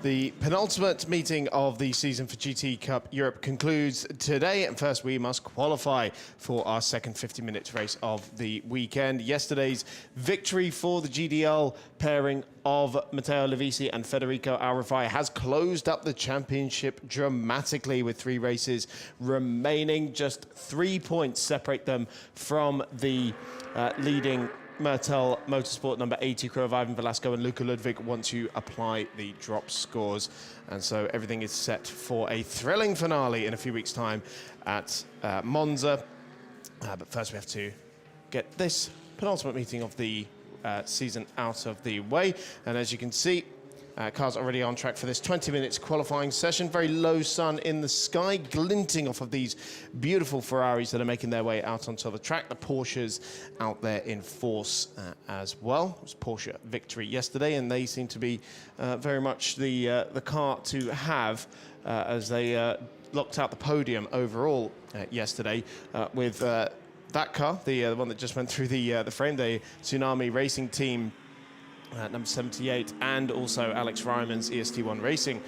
The penultimate meeting of the season for GT Cup Europe concludes today, and first we must qualify for our second 50-minute race of the weekend. Yesterday's victory for the GDL pairing of Matteo Levisi and Federico Aurifai has closed up the championship dramatically, with 3 races remaining. Just 3 points separate them from the leading Mertel Motorsport number 80 crew of Ivan Velasco and Luca Ludwig once you apply the drop scores. And so everything is set for a thrilling finale in a few weeks' time at Monza. But first we have to get this penultimate meeting of the season out of the way. And as you can see, cars already on track for this 20 minutes qualifying session. Very low sun in the sky, glinting off of these beautiful Ferraris that are making their way out onto the track. The Porsches out there in force as well. It was Porsche victory yesterday, and they seem to be very much the car to have as they locked out the podium overall yesterday with that car, the one that just went through the frame, the Tsunami Racing Team number 78, and also Alex Ryman's EST1 Racing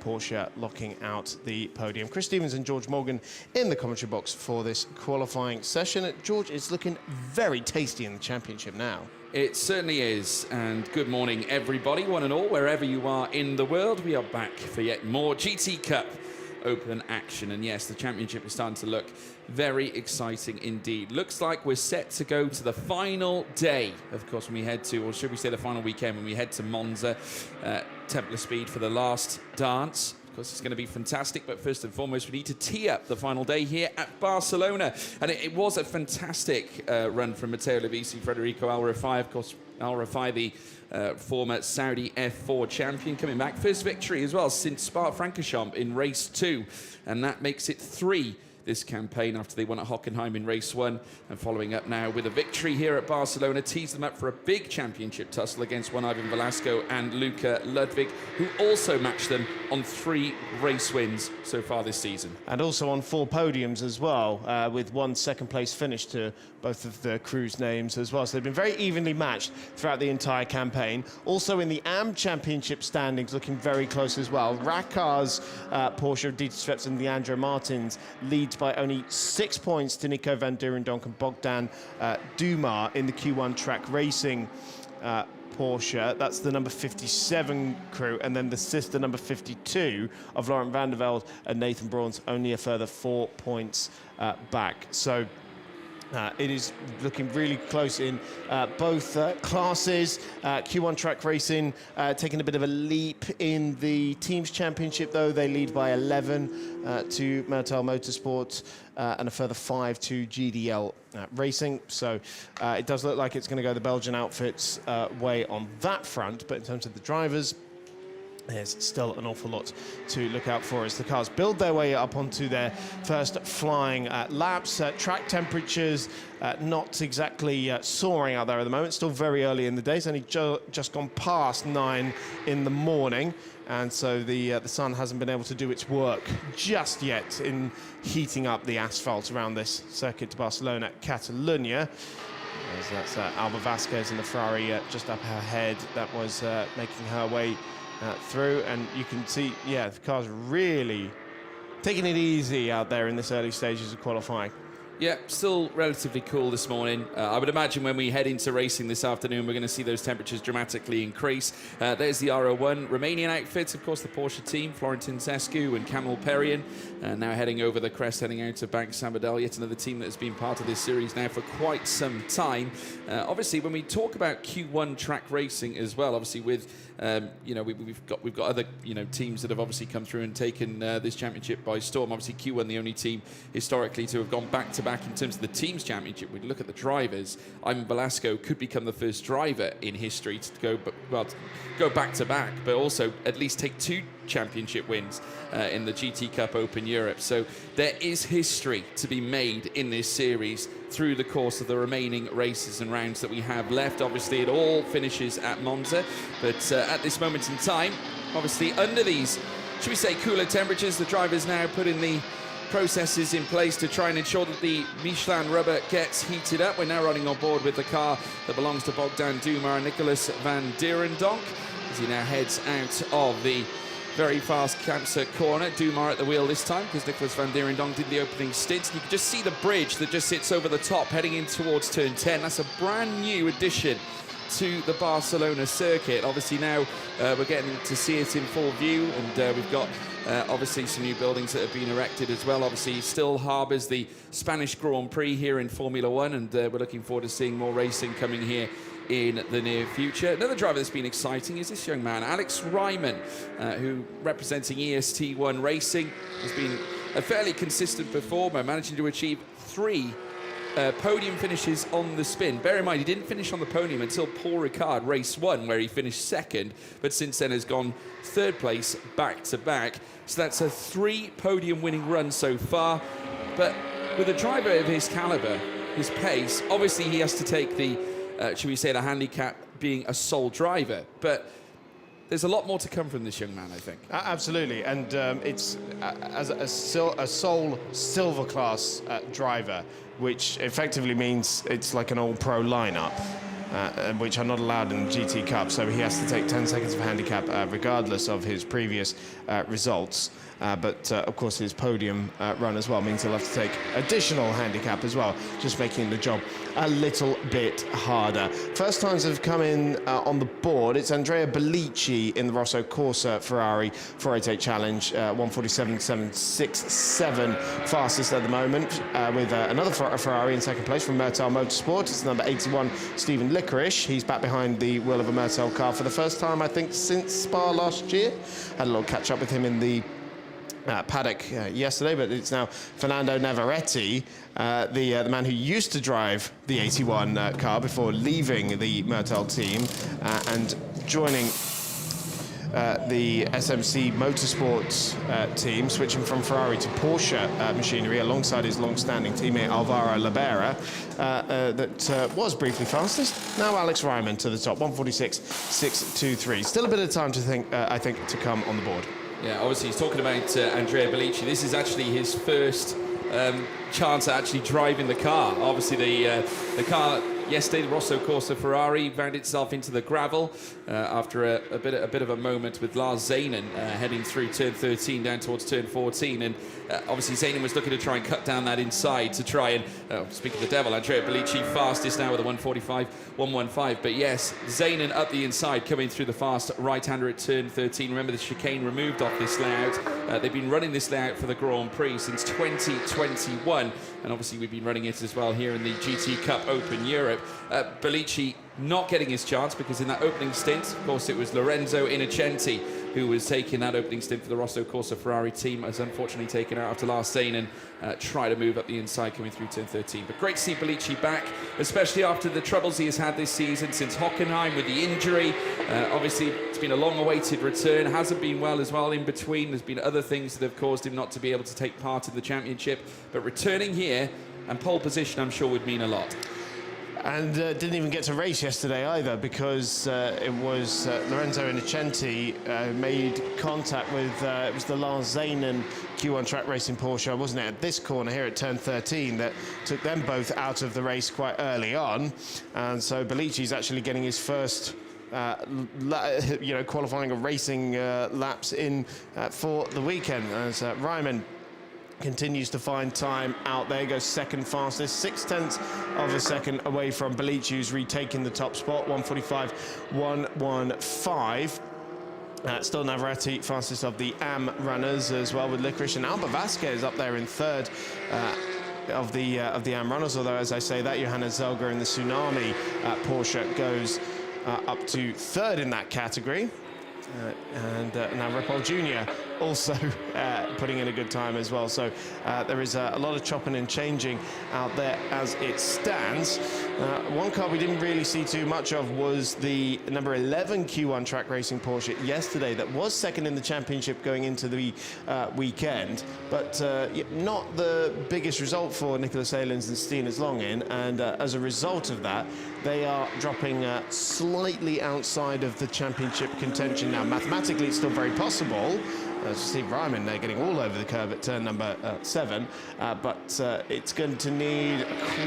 Porsche locking out the podium. Chris Stevens and George Morgan in the commentary box for this qualifying session. George, it's looking very tasty in the championship now. It certainly is, and good morning everybody, one and all, wherever you are in the world. We are back for yet more GT Cup Open action, and yes, the championship is starting to look very exciting indeed. Looks like we're set to go to the final day, of course, when we head to, or should we say the final weekend, when we head to Monza, Templar Speed for the last dance. Of course, it's going to be fantastic, but first and foremost, we need to tee up the final day here at Barcelona. And it was a fantastic run from Matteo Levisi, Federico Aurifai, of course, Aurifai, the former Saudi F4 champion, coming back. First victory as well since Spa-Francorchamps in race 2, and that makes it 3 this campaign after they won at Hockenheim in race 1, and following up now with a victory here at Barcelona tees them up for a big championship tussle against one Ivan Velasco and Luca Ludwig, who also matched them on 3 race wins so far this season. And also on 4 podiums as well, with 1 second-place finish to both of the crew's names as well. So they've been very evenly matched throughout the entire campaign. Also in the AM Championship standings, looking very close as well. Rakar's Porsche of Dieter Schweppes and Leandro Martins leads by only 6 points to Nico van Durendonk and Bogdan Dumar in the Q1 Track Racing Porsche. That's the number 57 crew, and then the sister number 52 of Laurent van der Velde and Nathan Braun's only a further 4 points back. So it is looking really close in both classes. Q1 Track Racing taking a bit of a leap in the Teams Championship, though. They lead by 11 to Mertel Motorsport and a further 5 to GDL Racing. So it does look like it's going to go the Belgian outfits way on that front. But in terms of the drivers, there's still an awful lot to look out for as the cars build their way up onto their first flying laps. Track temperatures not exactly soaring out there at the moment. Still very early in the day. It's only just gone past 9 in the morning. And so the sun hasn't been able to do its work just yet in heating up the asphalt around this circuit to Barcelona, Catalunya. As that's Alba Vasquez in the Ferrari just up her head. That was making her way through, and you can see, yeah, the car's really taking it easy out there in this early stages of qualifying. Yeah, still relatively cool this morning. I would imagine when we head into racing this afternoon, we're going to see those temperatures dramatically increase. There's the R01 Romanian outfits, of course, the Porsche team, Florentin Sescu and Camil Perrion, now heading over the crest, heading out to Bank Sabadell, yet another team that has been part of this series now for quite some time. Obviously, when we talk about Q1 Track Racing as well, obviously with you know, we've got other, you know, teams that have obviously come through and taken this championship by storm. Obviously, Q1 the only team historically to have gone back-to-back in terms of the teams championship. We look at the drivers. Ivan Velasco could become the first driver in history to go back-to-back, but also at least take 2 championship wins in the GT Cup Open Europe. So there is history to be made in this series through the course of the remaining races and rounds that we have left. Obviously, it all finishes at Monza, but at this moment in time, obviously under these, should we say, cooler temperatures, the drivers now putting the processes in place to try and ensure that the Michelin rubber gets heated up. We're now running on board with the car that belongs to Bogdan Dumar and Nicolas van Durendonk as he now heads out of the Very fast Campset corner. Dumar at the wheel this time because Nicholas van Dierendonck did the opening stint. You can just see the bridge that just sits over the top heading in towards turn 10. That's a brand new addition to the Barcelona circuit. Obviously now we're getting to see it in full view, and we've got obviously some new buildings that have been erected as well. Obviously still harbours the Spanish Grand Prix here in Formula One, and we're looking forward to seeing more racing coming here in the near future. Another driver that's been exciting is this young man, Alex Ryman, who, representing EST1 Racing, has been a fairly consistent performer, managing to achieve 3 podium finishes on the spin. Bear in mind, he didn't finish on the podium until Paul Ricard race 1, where he finished 2nd, but since then has gone 3rd place back to back. So that's a 3 podium winning run so far. But with a driver of his caliber, his pace, obviously he has to take the should we say, the handicap being a sole driver. But there's a lot more to come from this young man, I think. Absolutely, and it's as a sole silver class driver, which effectively means it's like an all-pro lineup, which are not allowed in the GT Cup, so he has to take 10 seconds of handicap regardless of his previous results. But of course his podium run as well means he'll have to take additional handicap as well, just making the job a little bit harder. First times have come in on the board. It's Andrea Bellici in the Rosso Corsa Ferrari 488 Challenge, 147.767 fastest at the moment, with another Ferrari in second place from Murtal Motorsport. It's number 81, Stephen Licorice. He's back behind the wheel of a Murtal car for the first time, I think, since Spa last year. Had a little catch up with him in the paddock yesterday, but it's now Fernando Navarrete, the man who used to drive the 81 car before leaving the Murtal team and joining the SMC Motorsports team, switching from Ferrari to Porsche machinery alongside his long-standing teammate Alvaro Libera, that was briefly fastest. Now Alex Ryman to the top, 146.623. Still a bit of time to think, I think, to come on the board. Yeah, obviously he's talking about Andrea Bellici. This is actually his first chance at actually driving the car. Obviously the car yesterday, the Rosso Corsa Ferrari, found itself into the gravel after a bit of a moment with Lars Zanen heading through turn 13 down towards turn 14, and obviously Zanen was looking to try and cut down that inside to try and, speak of the devil, Andrea Bellici fastest now with a 1:45.115, but yes, Zanen up the inside coming through the fast right-hander at turn 13. Remember, the chicane removed off this layout. They've been running this layout for the Grand Prix since 2021, and obviously we've been running it as well here in the GT Cup Open Europe. Bellici not getting his chance because in that opening stint, of course, it was Lorenzo Innocenti who was taking that opening stint for the Rosso Corsa Ferrari team, has unfortunately taken out after Lars Zanen try to move up the inside coming through turn 13. But great to see Bellici back, especially after the troubles he has had this season since Hockenheim with the injury. Obviously, it's been a long-awaited return, hasn't been well as well in between. There's been other things that have caused him not to be able to take part in the championship. But returning here and pole position, I'm sure, would mean a lot. And didn't even get to race yesterday either, because it was Lorenzo Innocenti made contact with, it was the Lars Zanen Q1 track racing Porsche, wasn't it, at this corner here at turn 13, that took them both out of the race quite early on. And so Bellici's actually getting his first qualifying or racing laps in for the weekend, as Ryman continues to find time out there, goes second fastest, 0.6 of a second away from Bellici, who's retaking the top spot, 1:45.115. Still Navarrete fastest of the AM runners as well, with Licorice, and Albert Vasquez up there in third of the AM runners, although as I say that, Johanna Zelger in the Tsunami Porsche goes up to third in that category. And now Ripoll Jr. also putting in a good time as well. So there is a lot of chopping and changing out there as it stands. One car we didn't really see too much of was the number 11 Q1 track racing Porsche yesterday, that was second in the championship going into the weekend, but not the biggest result for Nicholas Ehlins and Stinus Longin, and as a result of that, they are dropping slightly outside of the championship contention now. Mathematically, it's still very possible, Steve Ryman, they're getting all over the curb at turn number 7, but it's going to need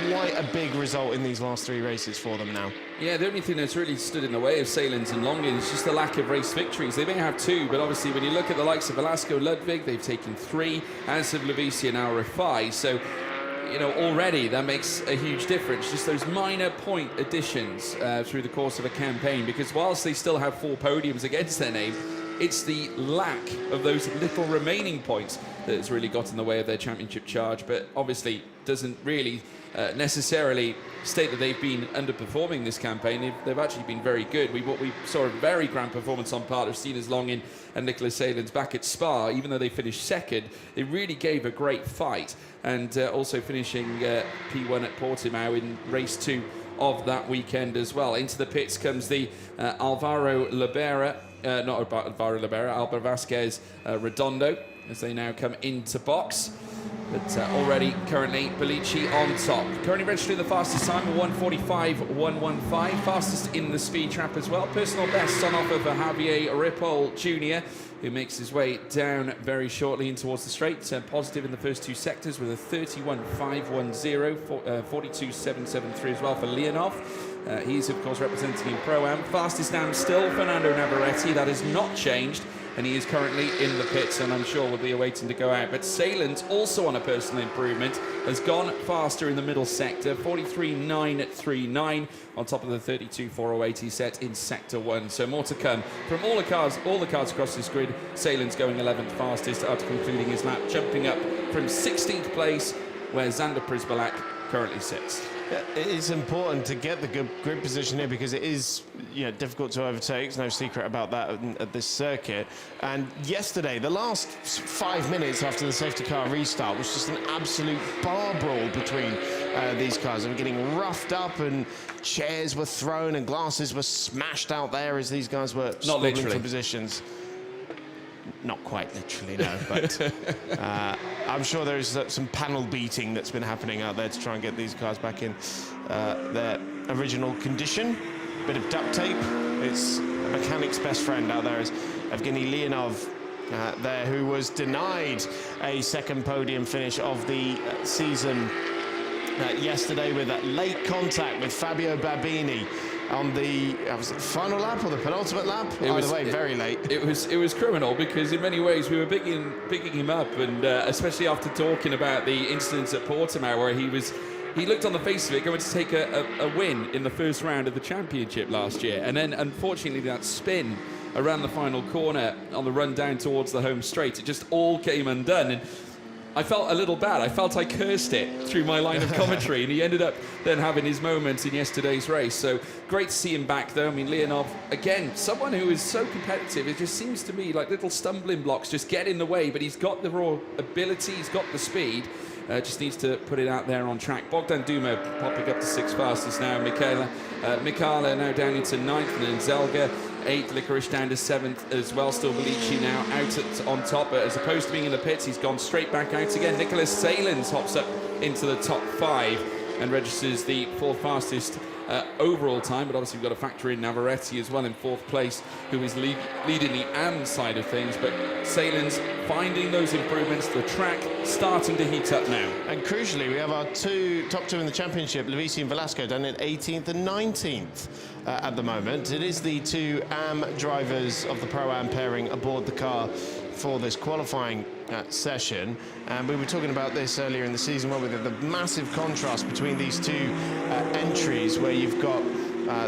quite a big result in these last 3 races for them now. Yeah, the only thing that's really stood in the way of Salins and Longin is just the lack of race victories. They may have 2, but obviously when you look at the likes of Velasco, Ludwig, they've taken 3, as of Levici and Al-Rafai. So, you know, already that makes a huge difference. Just those minor point additions through the course of a campaign, because whilst they still have 4 podiums against their name, it's the lack of those little remaining points that has really got in the way of their championship charge, but obviously doesn't really necessarily state that they've been underperforming this campaign. They've actually been very good. We saw a very grand performance on part of Stinas Longin and Nicholas Salins back at Spa. Even though they finished second, they really gave a great fight, and also finishing P1 at Portimao in race 2 of that weekend as well. Into the pits comes the Alvaro Libera, not Alvaro Libera, Alba Vasquez Redondo, as they now come into box. But already, currently, Bellici on top. Currently registering the fastest time, 1:45.115. Fastest in the speed trap as well. Personal best on offer for Javier Ripoll Jr., who makes his way down very shortly in towards the straight. Positive in the first 2 sectors with a 31.510, 42.773 as well for Leonov. He's, of course, representing in Pro-Am. Fastest down still, Fernando Navarrete. That has not changed, and he is currently in the pits, and I'm sure will be awaiting to go out. But Salins, also on a personal improvement, has gone faster in the middle sector, 43.939 on top of the 32.408 he set in Sector 1. So more to come from all the cars across this grid. Salins going 11th fastest after concluding his lap, jumping up from 16th place, where Xander Prisbalak currently sits. Yeah, it is important to get the good grid position here, because it is, you know, difficult to overtake. There's no secret about that at this circuit. And yesterday, the last 5 minutes after the safety car restart was just an absolute bar brawl between these cars. They were getting roughed up, and chairs were thrown and glasses were smashed out there as these guys were struggling for positions. Not quite literally, no, but I'm sure there is some panel beating that's been happening out there to try and get these cars back in their original condition. Bit of duct tape. It's a mechanic's best friend out there is Evgeny Leonov there, who was denied a second podium finish of the season yesterday with that late contact with Fabio Babini on the was it the final lap or the penultimate lap? Either way, very late. It was criminal, because in many ways we were picking him up, and especially after talking about the incidents at Portimao, where he looked on the face of it going to take a win in the first round of the championship last year, and then unfortunately that spin around the final corner on the run down towards the home straight, it just all came undone. And I felt a little bad. I felt I cursed it through my line of commentary, and he ended up then having his moments in yesterday's race. So great to see him back, though. I mean, Leonov, again, someone who is so competitive. It just seems to me like little stumbling blocks just get in the way, but he's got the raw ability, he's got the speed. Just needs to put it out there on track. Bogdan Duma popping up to 6th fastest now. Mikala now down into 9th, and then Zelga 8th, Licorice down to 7th as well. Still Bellici now out on top, but as opposed to being in the pits, he's gone straight back out again. Nicholas Salins hops up into the top 5 and registers the 4th fastest overall time, but obviously we've got to factor in Navarrete as well in 4th place, who is leading the AM side of things. But Salins finding those improvements, the track starting to heat up now. And crucially, we have our top two in the championship, Levici and Velasco, down in 18th and 19th at the moment. It is the 2 AM drivers of the Pro-Am pairing aboard the car for this qualifying session, and we were talking about this earlier in the season, where the massive contrast between these 2 entries, where you've got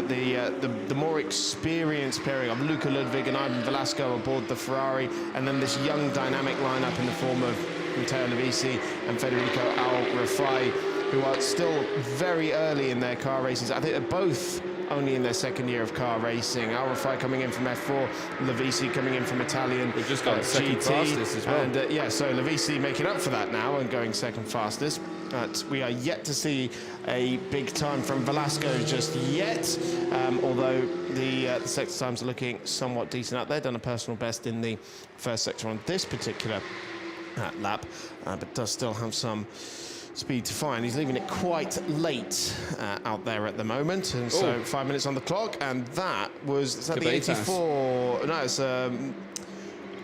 the more experienced pairing of Luca Ludwig and Ivan Velasco aboard the Ferrari, and then this young dynamic lineup in the form of Matteo Levici and Federico Al-Rafai, who are still very early in their car races. I think they're both only in their second year of car racing. Al-Rafai coming in from F4, Levici coming in from Italian We've just got second fastest as well. And yeah, so Levici making up for that now and going second fastest. We are yet to see a big time from Velasco just yet, although the sector times are looking somewhat decent out there. Done a personal best in the first sector on this particular lap, but does still have some speed to find. He's leaving it quite late out there at the moment, and so 5 minutes on the clock, and that was the 84. No, it's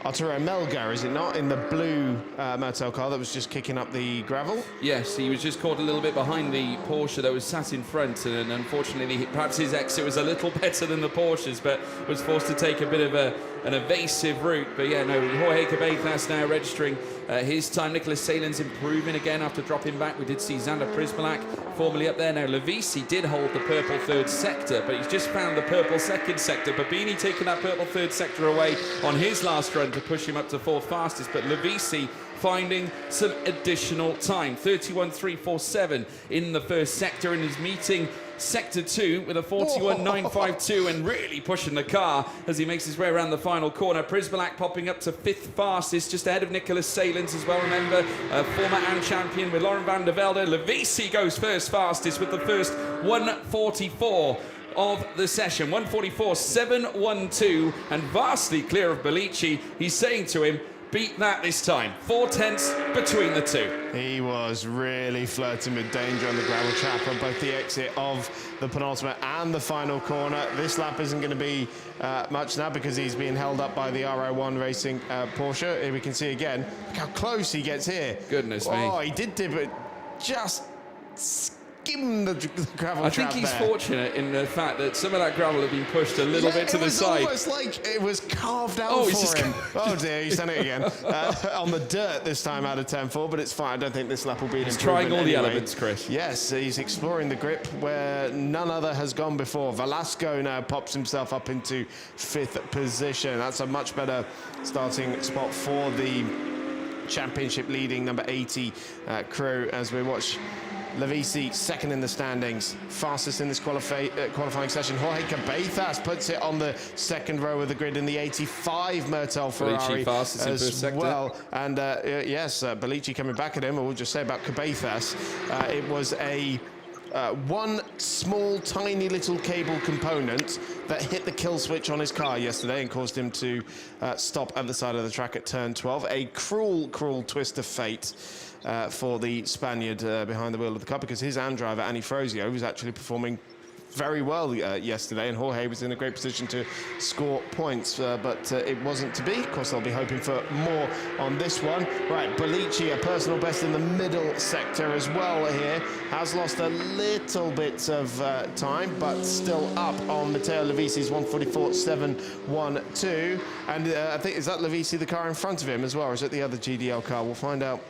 Arturo Melgar, is it not, in the blue Mertel car that was just kicking up the gravel? Yes, he was just caught a little bit behind the Porsche that was sat in front, and unfortunately, perhaps his exit was a little better than the Porsche's, but was forced to take a bit of an evasive route. But yeah, no, Jorge Cabezas now registering his time. Nicolas Salen's improving again after dropping back. We did see Xander Prismalak formally up there. Now, Levisi did hold the purple third sector, but he's just found the purple second sector. Babini taking that purple third sector away on his last run to push him up to fourth fastest, but Levisi finding some additional time. 31.347 in the first sector, and is meeting Sector 2 with a 41.952 and really pushing the car as he makes his way around the final corner. Prismalak popping up to fifth fastest, just ahead of Nicolas Salens as well. Remember, former AM champion with Laurent van der Velde. Levisi goes first fastest with the first 1:44 of the session. 1:44.712 and vastly clear of Bellici. He's saying to him, beat that this time. 4 tenths between the two. He was really flirting with danger on the gravel trap on both the exit of the penultimate and the final corner. This lap isn't going to be much now because he's being held up by the RO1 Racing Porsche. Here we can see again, look how close he gets here. Goodness me. Oh, he did dip it, just skim the gravel I trap think he's there. fortunate in the fact that some of that gravel had been pushed a little bit to the side. It was almost like it was carved out Oh, he's for just him. Oh dear, he's done it again. On the dirt this time out of 10.4, but it's fine. I don't think this lap will be an improvement Trying all the anyway. elements, Chris. Yes, he's exploring the grip where none other has gone before. Velasco now pops himself up into fifth position. That's a much better starting spot for the championship leading number 80 crew as we watch Levisi second in the standings, fastest in this qualifying session. Jorge Cabezas puts it on the second row of the grid in the 85 Mertel Ferrari fastest in first sector. well. And yes, Bellici coming back at him. We'll just say about Cabezas, it was a one small, tiny little cable component that hit the kill switch on his car yesterday and caused him to stop at the side of the track at turn 12. A cruel, cruel twist of fate for the Spaniard behind the wheel of the car, because his AM driver, Annie Frozio, was actually performing very well yesterday, and Jorge was in a great position to score points, but it wasn't to be. Of course, they'll be hoping for more on this one. Right, Bellici, a personal best in the middle sector as well here, has lost a little bit of time, but still up on Matteo Levisi's 1:44.712. And I think, is that Levisi, the car in front of him as well, or is it the other GDL car? We'll find out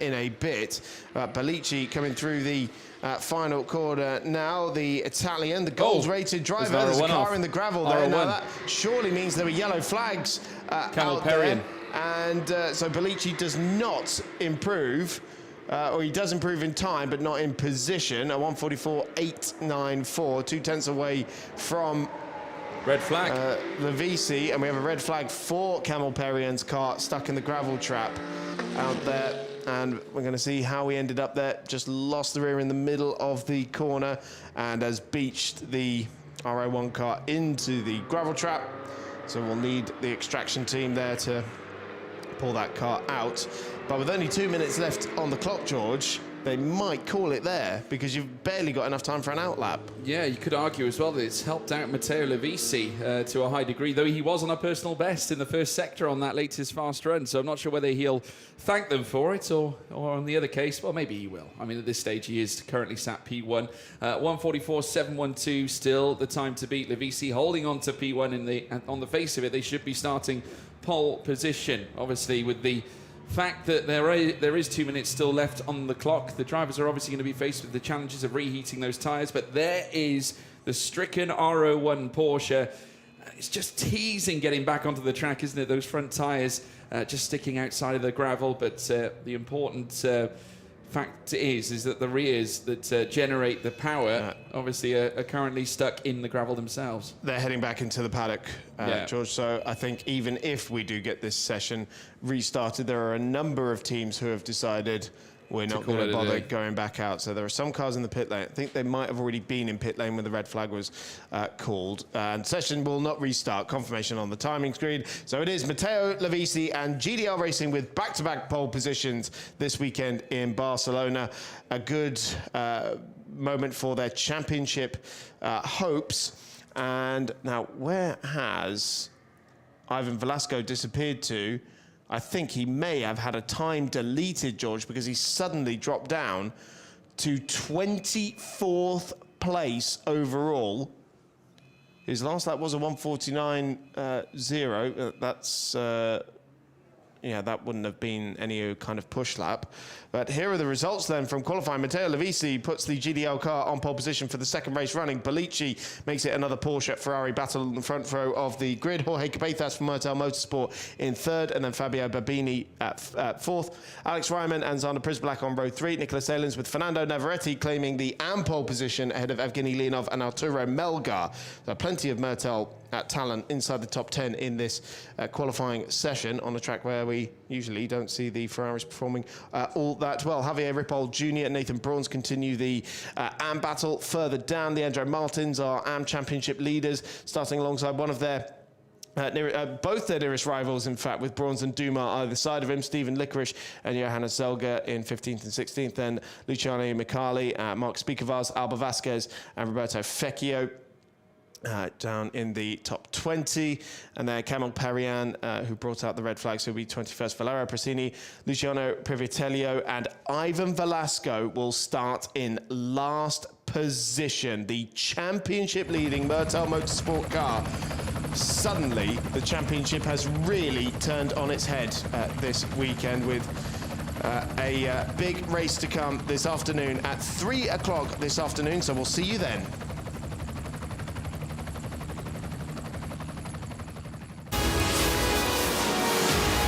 in a bit. Bellici coming through the final corner now. The Italian, the gold-rated driver. There's a car in the gravel there. Now that surely means there were yellow flags out there. And so Bellici does not improve, or he does improve in time, but not in position. A 1:44.894, 2 tenths away from red flag. Levisi, and we have a red flag for Camel Perrien's car stuck in the gravel trap out there. And we're going to see how he ended up there. Just lost the rear in the middle of the corner and has beached the RO1 car into the gravel trap. So we'll need the extraction team there to pull that car out. But with only 2 minutes left on the clock, George, they might call it there because you've barely got enough time for an outlap. Yeah, you could argue as well that it's helped out Matteo Levisi to a high degree, though he was on a personal best in the first sector on that latest fast run. So I'm not sure whether he'll thank them for it or on the other case, well, maybe he will. I mean, at this stage, he is currently sat P1. 1:44.712 still the time to beat. Levisi holding on to P1 on the face of it. They should be starting pole position, obviously, with the fact that there is 2 minutes still left on the clock. The drivers are obviously going to be faced with the challenges of reheating those tyres, but there is the stricken RO1 Porsche. It's just teasing getting back onto the track, isn't it? Those front tyres just sticking outside of the gravel, but the important fact is that the rears that generate the power obviously are currently stuck in the gravel themselves. They're heading back into the paddock, George. So I think even if we do get this session restarted, there are a number of teams who have decided we're not going to bother going back out. So there are some cars in the pit lane. I think they might have already been in pit lane when the red flag was called. And session will not restart. Confirmation on the timing screen. So it is Matteo Levisi and GDL Racing with back-to-back pole positions this weekend in Barcelona. A good moment for their championship hopes. And now, where has Ivan Velasco disappeared to, I think he may have had a time deleted, George, because he suddenly dropped down to 24th place overall. His last lap was a 1:49.0. That's yeah, that wouldn't have been any kind of push lap. But here are the results then from qualifying. Matteo Lovisi puts the GDL car on pole position for the second race running. Belici makes it another Porsche Ferrari battle in the front row of the grid. Jorge Cabezas from Mertel Motorsport in third, and then Fabio Babini at fourth. Alex Ryman and Xander Prisblack on row 3. Nicolas Salins with Fernando Navarrete claiming the AM pole position ahead of Evgeny Leonov and Arturo Melgar. So plenty of Mertel talent inside the top 10 in this qualifying session on a track where we usually don't see the Ferraris performing all that well. Javier Ripoll Jr. and Nathan Brauns continue the AM battle. Further down, Leandro Martins are AM championship leaders, starting alongside one of their both their nearest rivals, in fact, with Brauns and Dumas either side of him. Stephen Licorice and Johannes Zelger in 15th and 16th. Then Luciano Micali, Mark Spikavaz, Alba Vasquez and Roberto Fecchio. Down in the top 20, and then Camille Perriand, who brought out the red flags, who will be 21st. Valerio Prasini, Luciano Privitello, and Ivan Velasco will start in last position. The championship-leading Mertel Motorsport car. Suddenly, the championship has really turned on its head this weekend with a big race to come this afternoon at 3 o'clock this afternoon. So we'll see you then.